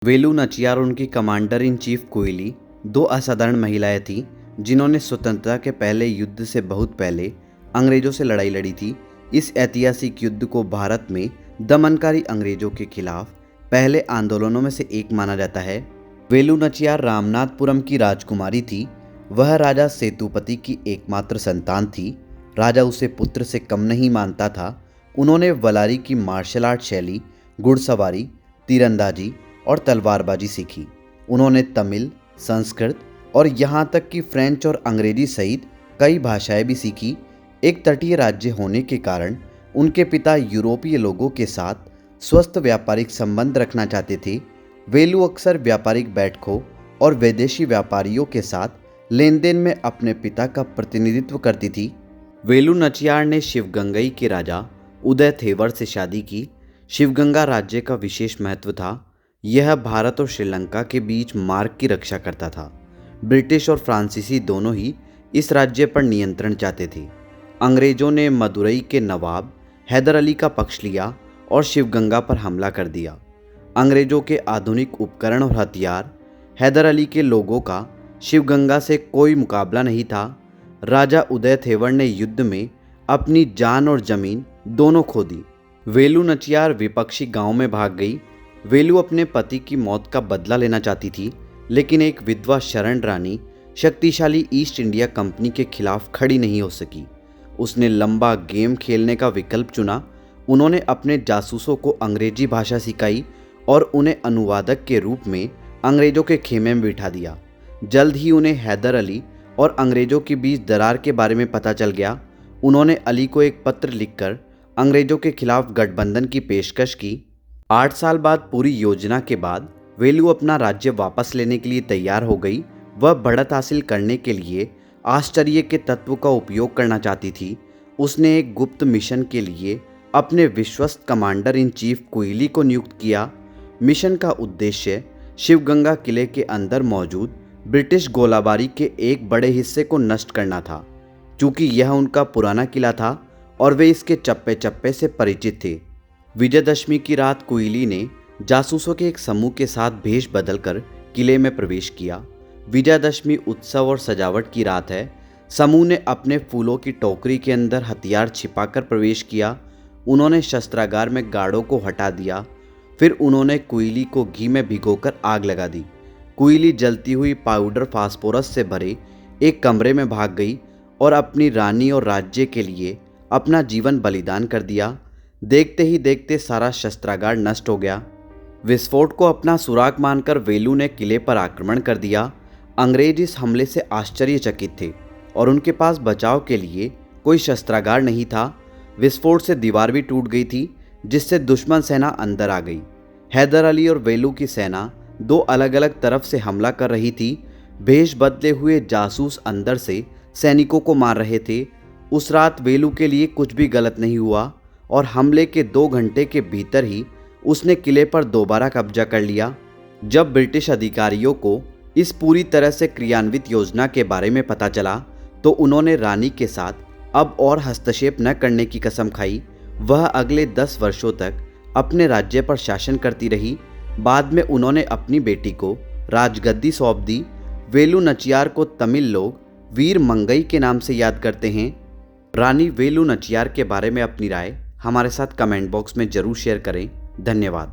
वेलु नाचियार और उनकी commander in chief Kuyili दो असाधारण महिलाएं थीं जिन्होंने स्वतंत्रता के पहले युद्ध से बहुत पहले अंग्रेजों से लड़ाई लड़ी थी। इस ऐतिहासिक युद्ध को भारत में दमनकारी अंग्रेजों के खिलाफ पहले आंदोलनों में से एक माना जाता है। वेलु नाचियार रामनाथपुरम की राजकुमारी थी। वह राजा सेतुपति की एकमात्र संतान थी। राजा उसे पुत्र से कम नहीं मानता था। उन्होंने वलारी की मार्शल आर्ट शैली, घुड़सवारी, तीरंदाजी और तलवारबाजी सीखी। उन्होंने तमिल, संस्कृत और यहाँ तक कि फ्रेंच और अंग्रेजी सहित कई भाषाएं भी सीखी। एक तटीय राज्य होने के कारण उनके पिता यूरोपीय लोगों के साथ स्वस्थ व्यापारिक संबंध रखना चाहते थे। वेलु अक्सर व्यापारिक बैठकों और विदेशी व्यापारियों के साथ लेन देन में अपने पिता का प्रतिनिधित्व करती थी। वेलु नाचियार ने शिवगंगई के राजा उदय थेवर से शादी की। शिवगंगा राज्य का विशेष महत्व था। यह भारत और श्रीलंका के बीच मार्ग की रक्षा करता था। ब्रिटिश और फ्रांसीसी दोनों ही इस राज्य पर नियंत्रण चाहते थे। अंग्रेजों ने मदुरई के नवाब हैदर अली का पक्ष लिया और शिवगंगा पर हमला कर दिया। अंग्रेजों के आधुनिक उपकरण और हथियार, हैदर अली के लोगों का शिवगंगा से कोई मुकाबला नहीं था। राजा उदय थेवर ने युद्ध में अपनी जान और जमीन दोनों खो दी। वेलु नाचियार विपक्षी गांव में भाग गई। वेलु अपने पति की मौत का बदला लेना चाहती थी, लेकिन एक विधवा शरण रानी शक्तिशाली ईस्ट इंडिया कंपनी के खिलाफ खड़ी नहीं हो सकी। उसने लंबा गेम खेलने का विकल्प चुना। उन्होंने अपने जासूसों को अंग्रेजी भाषा सिखाई और उन्हें अनुवादक के रूप में अंग्रेजों के खेमे में बिठा दिया। जल्द ही उन्हें हैदर अली और अंग्रेजों के बीच दरार के बारे में पता चल गया। उन्होंने अली को एक पत्र लिखकर अंग्रेजों के खिलाफ गठबंधन की पेशकश की। 8 साल बाद पूरी योजना के बाद वेलु अपना राज्य वापस लेने के लिए तैयार हो गई। वह बढ़त हासिल करने के लिए आश्चर्य के तत्व का उपयोग करना चाहती थी। उसने एक गुप्त मिशन के लिए अपने विश्वस्त कमांडर इन चीफ कुइली को नियुक्त किया। मिशन का उद्देश्य शिवगंगा किले के अंदर मौजूद ब्रिटिश गोलाबारी के एक बड़े हिस्से को नष्ट करना था। चूँकि यह उनका पुराना किला था और वे इसके चप्पे चप्पे से परिचित थे। विजयदशमी की रात कुइली ने जासूसों के एक समूह के साथ भेष बदलकर किले में प्रवेश किया। विजयदशमी उत्सव और सजावट की रात है। समूह ने अपने फूलों की टोकरी के अंदर हथियार छिपाकर प्रवेश किया। उन्होंने शस्त्रागार में गार्डों को हटा दिया। फिर उन्होंने कुइली को घी में भिगोकर आग लगा दी। कुइली जलती हुई पाउडर फास्फोरस से भरे एक कमरे में भाग गई और अपनी रानी और राज्य के लिए अपना जीवन बलिदान कर दिया। देखते ही देखते सारा शस्त्रागार नष्ट हो गया। विस्फोट को अपना सुराग मानकर वेलु ने किले पर आक्रमण कर दिया। अंग्रेज इस हमले से आश्चर्यचकित थे और उनके पास बचाव के लिए कोई शस्त्रागार नहीं था। विस्फोट से दीवार भी टूट गई थी, जिससे दुश्मन सेना अंदर आ गई। हैदर अली और वेलु की सेना दो अलग अलग तरफ से हमला कर रही थी। भेष बदले हुए जासूस अंदर से सैनिकों को मार रहे थे। उस रात वेलु के लिए कुछ भी गलत नहीं हुआ और हमले के 2 घंटे के भीतर ही उसने किले पर दोबारा कब्जा कर लिया। जब ब्रिटिश अधिकारियों को इस पूरी तरह से क्रियान्वित योजना के बारे में पता चला तो उन्होंने रानी के साथ अब और हस्तक्षेप न करने की कसम खाई। वह अगले 10 वर्षों तक अपने राज्य पर शासन करती रही। बाद में उन्होंने अपनी बेटी को राजगद्दी सौंप दी। वेलु नाचियार को तमिल लोग वीर मंगई के नाम से याद करते हैं। रानी वेलु नाचियार के बारे में अपनी राय हमारे साथ कमेंट बॉक्स में ज़रूर शेयर करें। धन्यवाद।